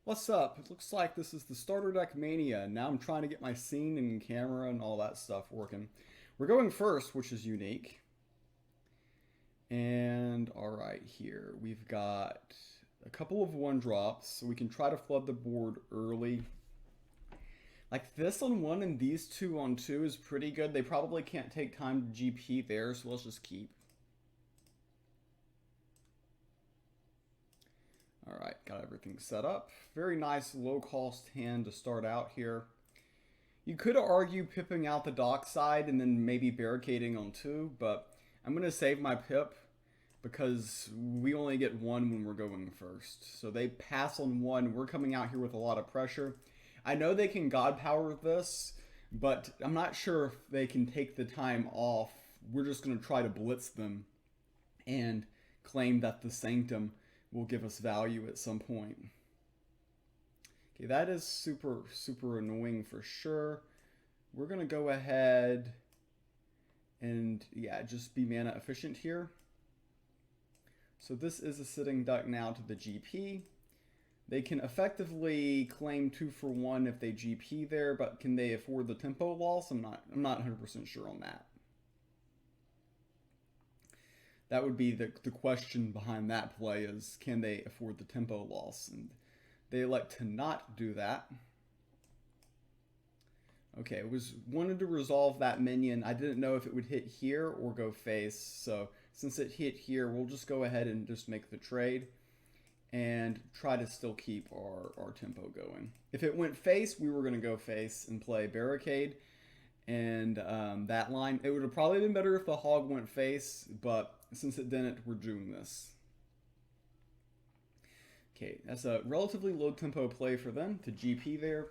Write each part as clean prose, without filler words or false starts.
What's up? It looks like this is the starter deck mania. Now I'm trying to get my scene and camera and all that stuff working. We're going first, which is unique. And alright, here we've got a couple of one drops, so we can try to flood the board early. Like this on one and these two on two is pretty good. They probably can't take time to GP there, so let's just keep. All right, got everything set up. Very nice low-cost hand to start out here. You could argue pipping out the dock side and then maybe barricading on two, but I'm going to save my pip because we only get one when we're going first. So they pass on one. We're coming out here with a lot of pressure. I know they can God power this, but I'm not sure if they can take the time off. We're just going to try to blitz them and claim that the Sanctum will give us value at some point. Okay, that is super annoying for sure. We're gonna go ahead and yeah, just be mana efficient here. So this is a sitting duck now to the GP. They can effectively claim 2 for 1 if they GP there, but can they afford the tempo loss? I'm not 100% sure on that. That would be the question behind that play is, can they afford the tempo loss? And they elect to not do that. Okay, wanted to resolve that minion. I didn't know if it would hit here or go face. So since it hit here, we'll just go ahead and just make the trade and try to still keep our tempo going. If it went face, we were going to go face and play barricade. And that line, it would have probably been better if the hog went face, but since it didn't, we're doing this. Okay, that's a relatively low tempo play for them to GP there.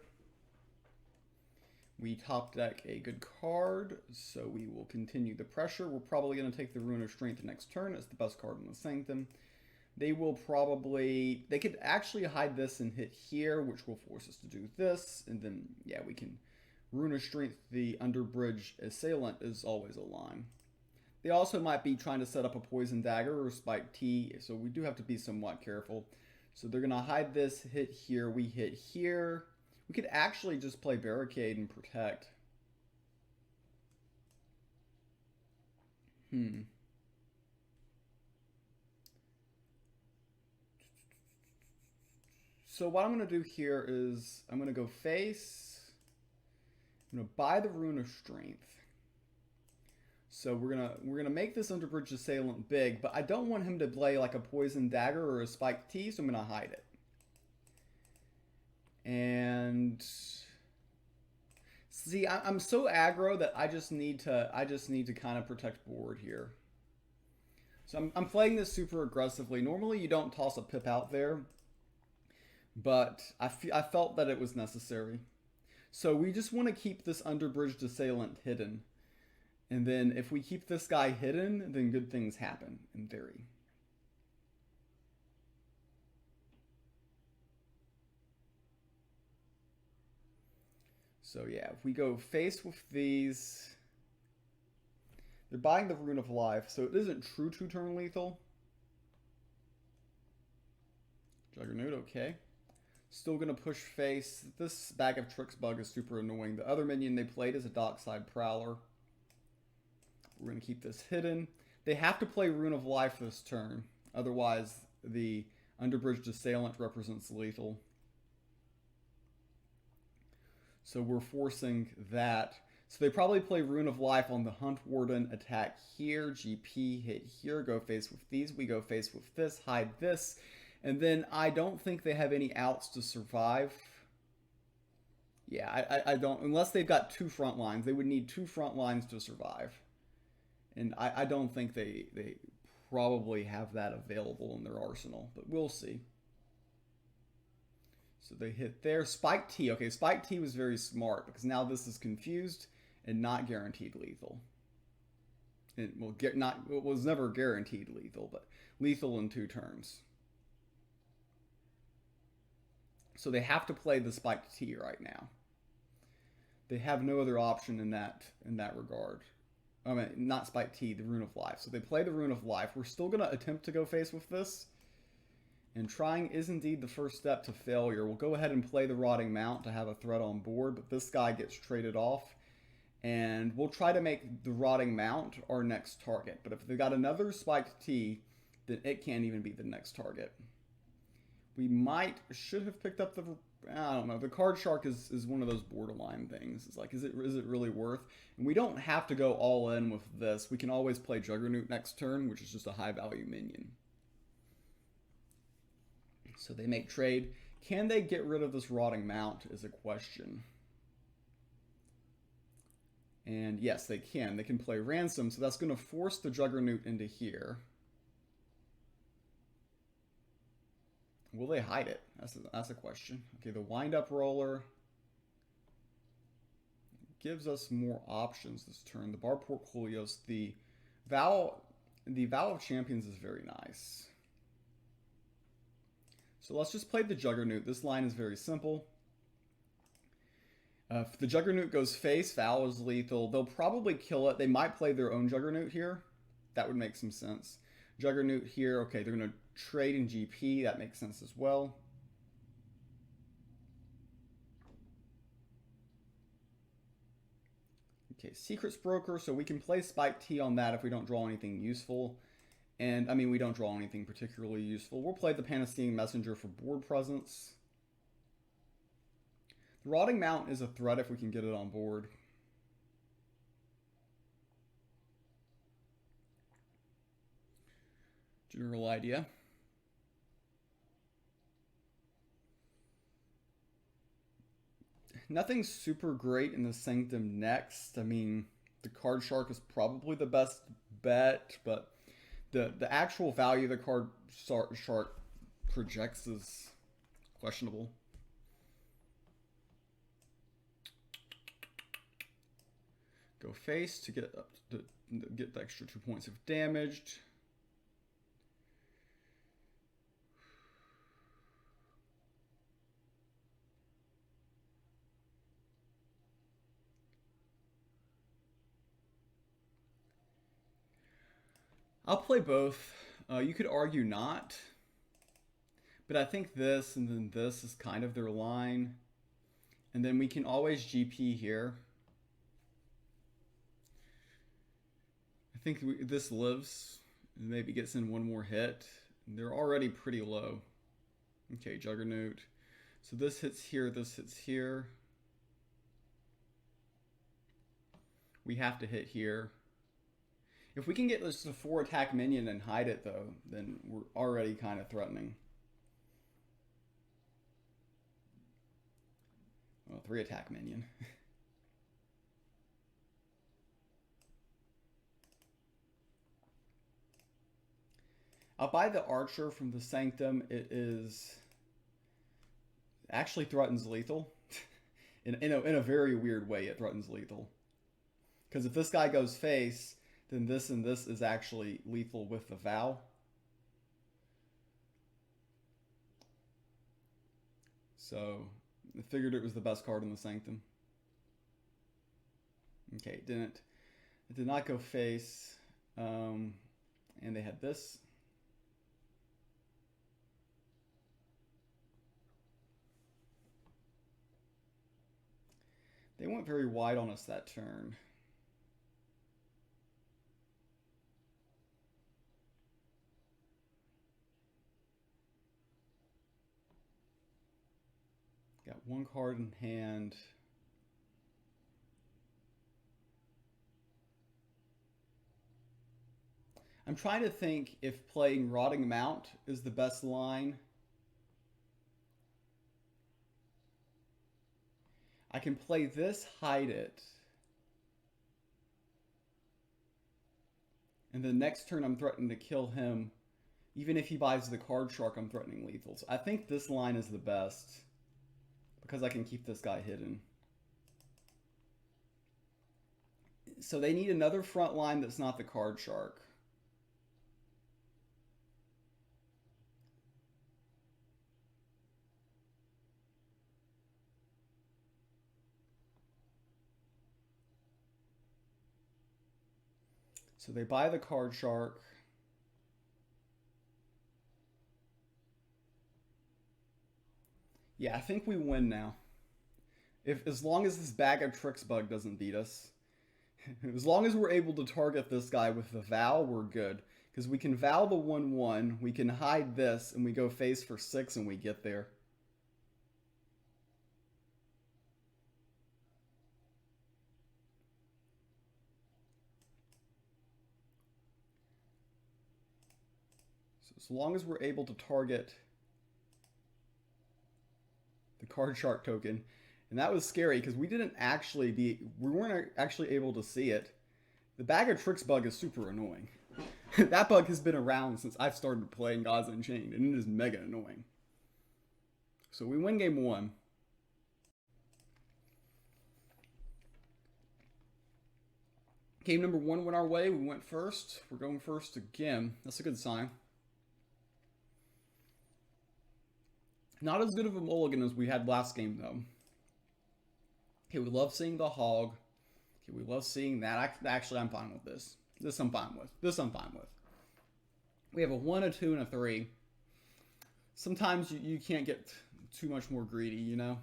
We top deck a good card, so we will continue the pressure. We're probably going to take the Rune of Strength next turn. It's the best card in the Sanctum. They could actually hide this and hit here, which will force us to do this, and then, yeah, we can Rune of Strength, the Underbridge Assailant is always a line. They also might be trying to set up a Poison Dagger or Spike T, so we do have to be somewhat careful. So they're going to hide this, hit here, we hit here. We could actually just play Barricade and protect. So what I'm going to do here is I'm going to go face. I'm going to buy the Rune of Strength. So we're gonna make this Underbridge Assailant big, but I don't want him to play like a Poison Dagger or a Spike T, so I'm gonna hide it. And see, I'm so aggro that I just need to kind of protect board here. So I'm playing this super aggressively. Normally you don't toss a pip out there, but I felt that it was necessary. So we just want to keep this Underbridged Assailant hidden. And then if we keep this guy hidden, then good things happen, in theory. So yeah, if we go face with these, they're buying the Rune of Life, so it isn't true 2-turn lethal. Juggernaut, okay. Still gonna push face. This Bag of Tricks bug is super annoying. The other minion they played is a Dockside Prowler. We're going to keep this hidden. They have to play Rune of Life this turn. Otherwise, the Underbridged Assailant represents lethal. So we're forcing that. So they probably play Rune of Life on the Hunt Warden, attack here, GP, hit here, go face with these. We go face with this, hide this. And then I don't think they have any outs to survive. Yeah, I don't. Unless they've got 2 front lines. They would need 2 front lines to survive. And I don't think they probably have that available in their arsenal, but we'll see. So they hit there. Spike T. Okay, Spike T was very smart because now this is confused and not guaranteed lethal. It was never guaranteed lethal, but lethal in 2 turns. So they have to play the Spike T right now. They have no other option in that regard. I mean, not Spike T, the Rune of Life. So they play the Rune of Life. We're still going to attempt to go face with this. And trying is indeed the first step to failure. We'll go ahead and play the Rotting Mount to have a threat on board, but this guy gets traded off. And we'll try to make the Rotting Mount our next target. But if they got another Spiked T, then it can't even be the next target. We should have picked up the, I don't know, the Card Shark is one of those borderline things. It's like, is it really worth? And we don't have to go all in with this. We can always play Juggernaut next turn, which is just a high value minion. So they make trade. Can they get rid of this Rotting Mount is a question. And yes, they can. They can play Ransom, so that's going to force the Juggernaut into here. Will they hide it? That's a question. Okay, the Wind-Up Roller gives us more options this turn. The Bar Portfolios, the Vow of Champions is very nice. So let's just play the Juggernaut. This line is very simple. If the Juggernaut goes face, Vow is lethal. They'll probably kill it. They might play their own Juggernaut here. That would make some sense. Juggernaut here. Okay, they're going to trade in GP. That makes sense as well. Okay, Secrets Broker. So we can play Spike T on that if we don't draw anything useful. And, I mean, we don't draw anything particularly useful. We'll play the Panacea Messenger for board presence. The Rotting Mount is a threat if we can get it on board. General idea. Nothing super great in the Sanctum next. I mean, the Card Shark is probably the best bet, but the actual value the Card Shark projects is questionable. Go face to get the extra 2 points of damaged. I'll play both. You could argue not, but I think this and then this is kind of their line. And then we can always GP here. I think this lives, maybe gets in one more hit. They're already pretty low. Okay, Juggernaut. So this hits here, this hits here. We have to hit here. If we can get this to 4-attack minion and hide it, though, then we're already kind of threatening. Well, 3-attack minion. I'll buy the Archer from the Sanctum. It is actually threatens lethal. in a very weird way, it threatens lethal. Because if this guy goes face, then this and this is actually lethal with the Vow. So I figured it was the best card in the Sanctum. Okay, it didn't. It did not go face. And they had this. They went very wide on us that turn. Got one card in hand. I'm trying to think if playing Rotting Mount is the best line. I can play this, hide it. And the next turn I'm threatening to kill him. Even if he buys the Card Shark, I'm threatening lethal. So I think this line is the best. Because I can keep this guy hidden. So they need another front line that's not the Card Shark. So they buy the Card Shark. Yeah, I think we win now. If as long as this bag of tricks bug doesn't beat us. As long as we're able to target this guy with the Vow, we're good. Because we can Vow the 1/1, we can hide this, and we go face for 6 and we get there. So as long as we're able to target the card shark token, and that was scary because we weren't actually able to see it. The bag of tricks bug is super annoying. That bug has been around since I've started playing Gods Unchained, and it is mega annoying. So we win game 1. Game number 1 went our way. We went first. We're going first again. That's a good sign. Not as good of a mulligan as we had last game, though. Okay, we love seeing the hog. Okay, we love seeing that. Actually, I'm fine with this. This I'm fine with. We have a 1, a 2, and a 3. Sometimes you can't get too much more greedy, you know?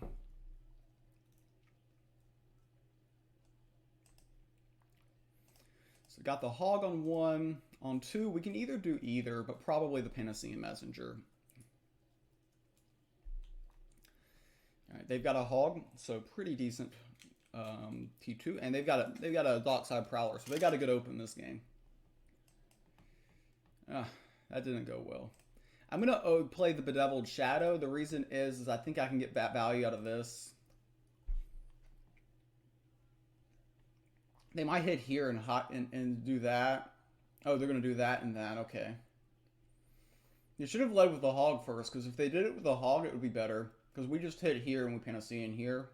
So got the hog on 1. On 2, we can either do either, but probably the Panacea Messenger. Alright, they've got a hog, so pretty decent T2, and they've got a Dockside Prowler, so they got a good open this game. That didn't go well. I'm gonna play the Bedeviled Shadow. The reason is I think I can get that value out of this. They might hit here and do that. Oh, they're gonna do that and that. Okay. They should have led with the hog first, because if they did it with the hog, it would be better. Because we just hit here and we Panacea in here.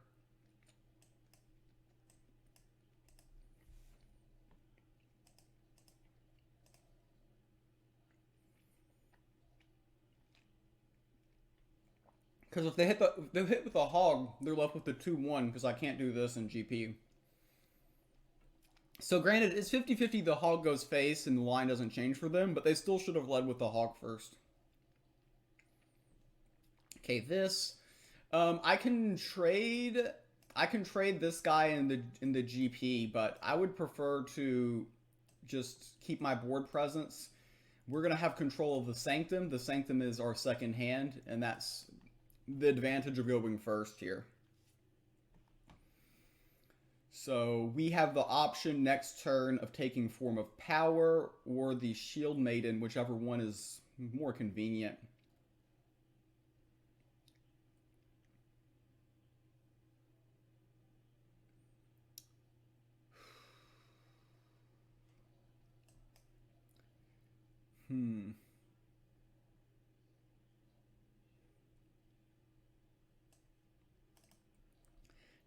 Because if they hit with the hog, they're left with the 2/1 because I can't do this in GP. So granted, it's 50-50 the hog goes face and the line doesn't change for them, but they still should have led with the hog first. Okay, this. I can trade this guy in the GP, but I would prefer to just keep my board presence. We're gonna have control of the Sanctum. The Sanctum is our second hand, and that's the advantage of going first here. So we have the option next turn of taking Form of Power or the Shield Maiden, whichever one is more convenient.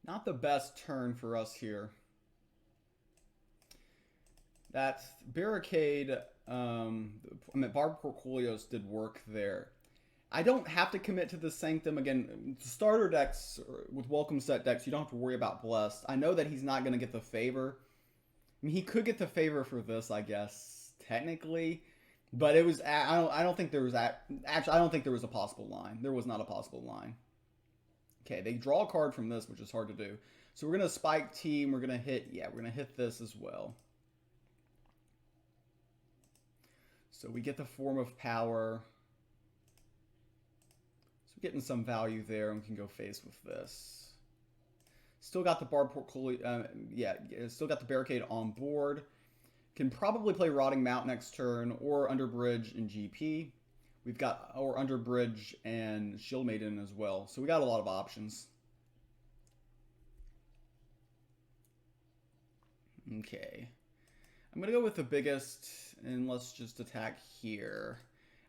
Not the best turn for us here. That Barricade, Barb Corcolios did work there. I don't have to commit to the Sanctum. Again, starter decks, with welcome set decks, you don't have to worry about Blessed. I know that he's not going to get the favor. I mean, he could get the favor for this, I guess, technically. But it was, I don't think there was, actually, I don't think there was a possible line. There was not a possible line. Okay, they draw a card from this, which is hard to do. So we're going to Spike Team. We're going to hit this as well. So we get the Form of Power. So we're getting some value there, and we can go face with this. Still got the Barb Portfolio, still got the Barricade on board. Can probably play Rotting Mount next turn, or Underbridge in GP. We've got our Underbridge and Shield Maiden as well. So we got a lot of options. Okay. I'm going to go with the biggest, and let's just attack here.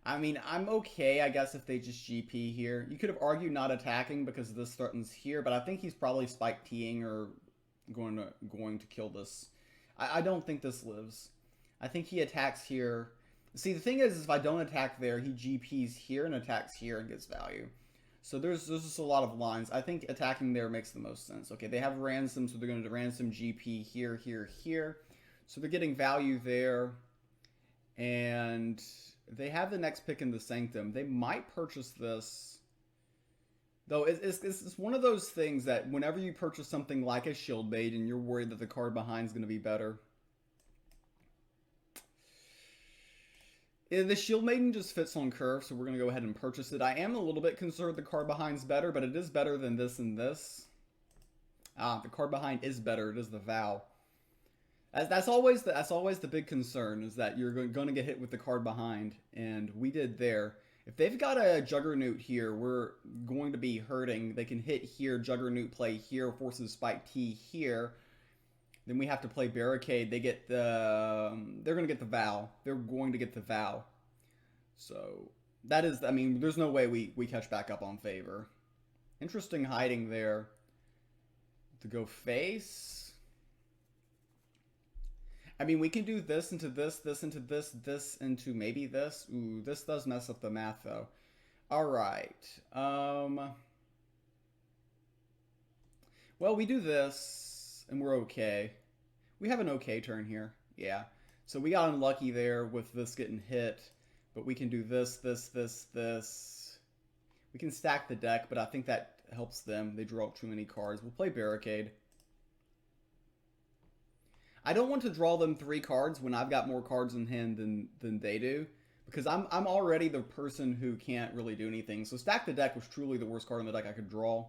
I mean, I'm okay, I guess, if they just GP here. You could have argued not attacking because this threatens here, but I think he's probably Spike Teeing or going to kill this. I don't think this lives. I think he attacks here. See, the thing is if I don't attack there, he GPs here and attacks here and gets value. So there's just a lot of lines. I think attacking there makes the most sense. Okay, they have ransom, so they're going to ransom GP here, here, here. So they're getting value there. And they have the next pick in the Sanctum. They might purchase this. Though it's one of those things that whenever you purchase something like a Shield Maiden, you're worried that the card behind is going to be better. The Shield Maiden just fits on curve, so we're going to go ahead and purchase it. I am a little bit concerned the card behind's better, but it is better than this and this. The card behind is better. It is the Vow. That's always the big concern, is that you're going to get hit with the card behind, and we did there. If they've got a Juggernaut here, we're going to be hurting. They can hit here, Juggernaut play here, forces Spike T here. Then we have to play Barricade. They're going to get the Vow. They're going to get the Vow. So that is, I mean, there's no way we catch back up on favor. Interesting hiding there. To go face. I mean, we can do this into this, this into this, this into maybe this. Ooh, this does mess up the math, though. All right. Well, we do this, and we're okay. We have an okay turn here. Yeah. So we got unlucky there with this getting hit. But we can do this, this, this, this. We can stack the deck, but I think that helps them. They draw too many cards. We'll play Barricade. I don't want to draw them 3 cards when I've got more cards in hand than they do, because I'm already the person who can't really do anything. So stack the deck was truly the worst card in the deck I could draw.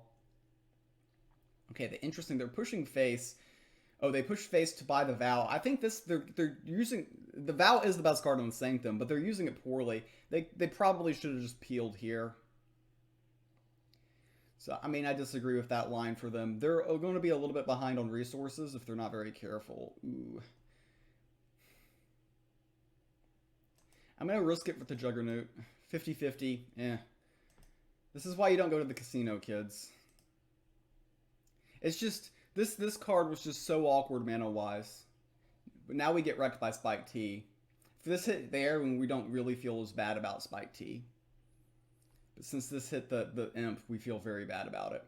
Okay, they're pushing face. Oh, they push face to buy the Vow. I think they're using the Vow is the best card on the Sanctum, but they're using it poorly. They probably should have just peeled here. So, I mean, I disagree with that line for them. They're going to be a little bit behind on resources if they're not very careful. Ooh. I'm going to risk it with the Juggernaut. 50-50. Eh. This is why you don't go to the casino, kids. It's just, this card was just so awkward mana-wise. But now we get wrecked by Spike T. If this hit there, when we don't really feel as bad about Spike T. But since this hit the imp, we feel very bad about it.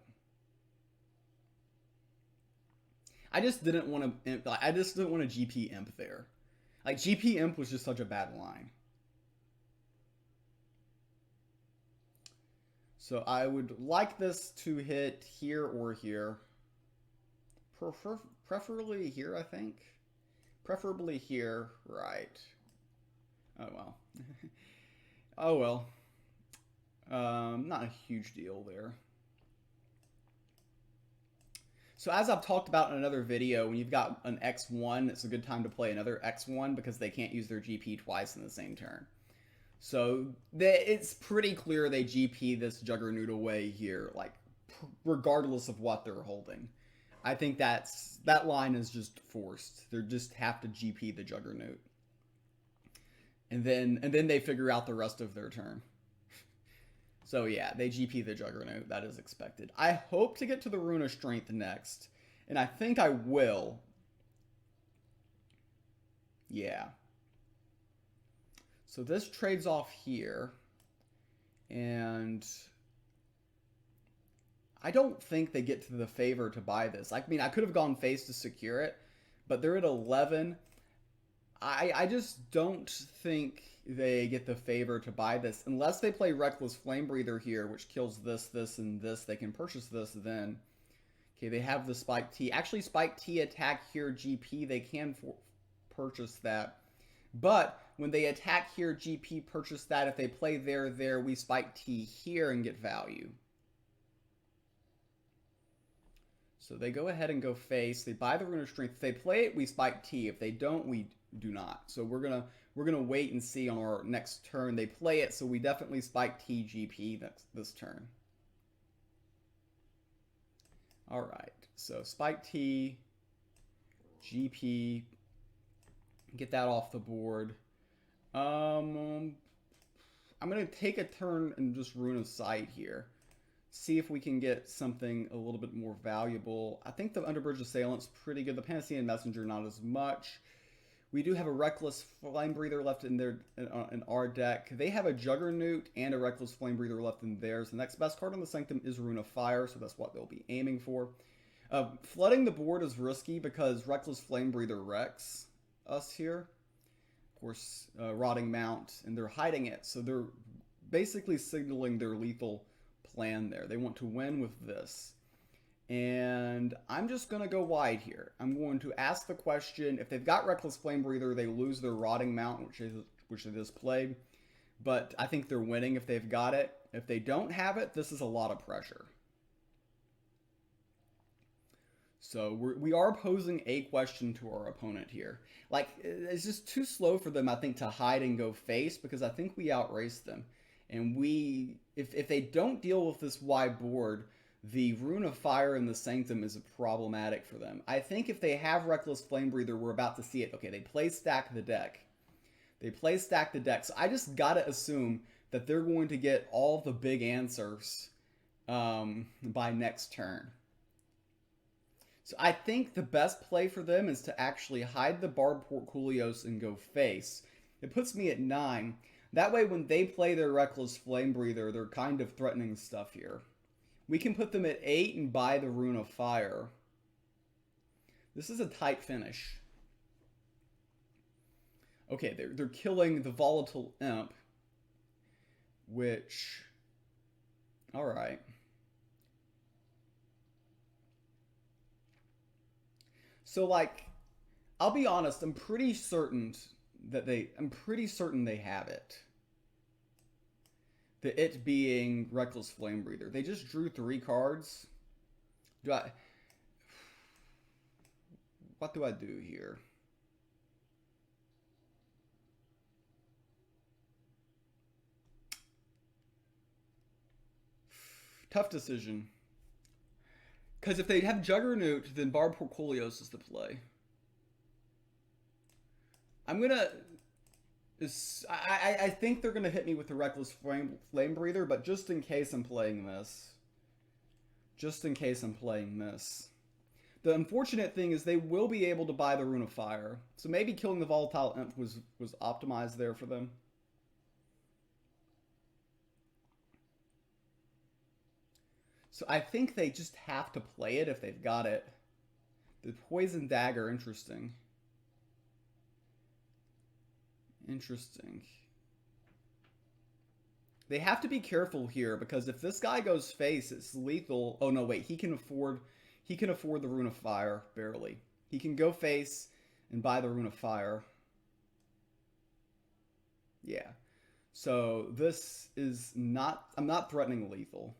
I just didn't want to imp. I just didn't want a GP imp there. Like, GP imp was just such a bad line. So I would like this to hit here or here. Preferably here, I think. Preferably here, right. Oh well. Oh well. Not a huge deal there. So as I've talked about in another video, when you've got an X1, it's a good time to play another X1 because they can't use their GP twice in the same turn. So it's pretty clear they GP this Juggernaut away here, like regardless of what they're holding. I think that line is just forced. They just have to GP the Juggernaut. And then they figure out the rest of their turn. So yeah, they GP the Juggernaut. That is expected. I hope to get to the Rune of Strength next. And I think I will. Yeah. So this trades off here. And I don't think they get to the favor to buy this. I mean, I could have gone face to secure it. But they're at 11. I just don't think they get the favor to buy this. Unless they play Reckless Flame Breather here, which kills this, this, and this. They can purchase this then. Okay, they have the Spike T. Actually, Spike T attack here, GP. They can purchase that. But when they attack here, GP, purchase that. If they play there, we Spike T here and get value. So they go ahead and go face. They buy the Rune of Strength. If they play it, we Spike T. If they don't, we do not. So we're gonna wait and see on our next turn. They play it, so we definitely Spike T GP this turn. All right. So Spike T GP. Get that off the board. I'm gonna take a turn and just Rune of Sight here. See if we can get something a little bit more valuable. I think the Underbridge Assailant's pretty good. The Panacean Messenger, not as much. We do have a Reckless Flame Breather left in our deck. They have a Juggernaut and a Reckless Flame Breather left in theirs. The next best card on the Sanctum is Rune of Fire, so that's what they'll be aiming for. Flooding the board is risky because Reckless Flame Breather wrecks us here. Of course, Rotting Mount, and they're hiding it, so they're basically signaling their lethal plan there. They want to win with this. And I'm just going to go wide here. I'm going to ask the question, if they've got Reckless Flame Breather, they lose their Rotting Mount, which they just played. But I think they're winning if they've got it. If they don't have it, this is a lot of pressure. So we are posing a question to our opponent here. Like, it's just too slow for them, I think, to hide and go face, because I think we outraced them. And if they don't deal with this wide board, the Rune of Fire and the Sanctum is problematic for them. I think if they have Reckless Flame Breather, we're about to see it. Okay, they play stack the deck. They play stack the deck. So I just gotta assume that they're going to get all the big answers by next turn. So I think the best play for them is to actually hide the Barb Portculios and go face. It puts me at 9. That way when they play their Reckless Flame Breather, they're kind of threatening stuff here. We can put them at 8 and buy the Rune of Fire. This is a tight finish. Okay, they're killing the Volatile Imp, which... Alright. So, like, I'll be honest, I'm pretty certain they have it. It being Reckless Flame Breather. They just drew 3 cards. What do I do here? Tough decision. Because if they have Juggernaut, then Barb Portculios is the play. I'm gonna... I think they're gonna hit me with the Reckless Flame Breather, but just in case I'm playing this. The unfortunate thing is they will be able to buy the Rune of Fire. So maybe killing the Volatile Imp was optimized there for them. So I think they just have to play it if they've got it. The Poison Dagger, interesting. Interesting. They have to be careful here, because if this guy goes face, it's lethal. Oh no, wait, he can afford the Rune of Fire, barely. He can go face and buy the Rune of Fire. Yeah. So this is not, I'm not threatening lethal.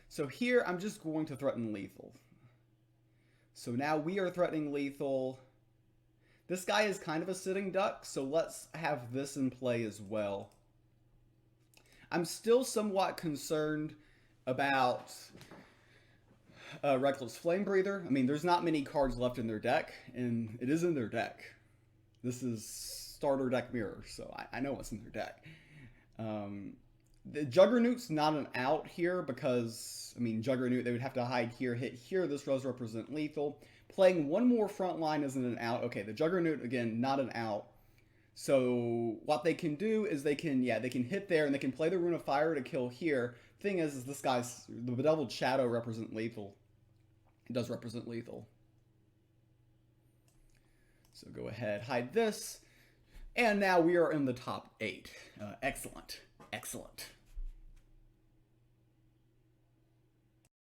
So here, I'm just going to threaten lethal. So now we are threatening lethal. This guy is kind of a sitting duck, so let's have this in play as well. I'm still somewhat concerned about Reckless Flame Breather. I mean, there's not many cards left in their deck, and it is in their deck. This is starter deck mirror, so I know what's in their deck. The Juggernaut's not an out here because, I mean, Juggernaut, they would have to hide here, hit here. This does represent lethal. Playing one more front line isn't an out. Okay, the Juggernaut, again, not an out. So what they can do is they can hit there and they can play the Rune of Fire to kill here. Thing is this guy's, the Bedeviled Shadow represent lethal. It does represent lethal. So go ahead, hide this. And now we are in the top 8. Excellent. Excellent.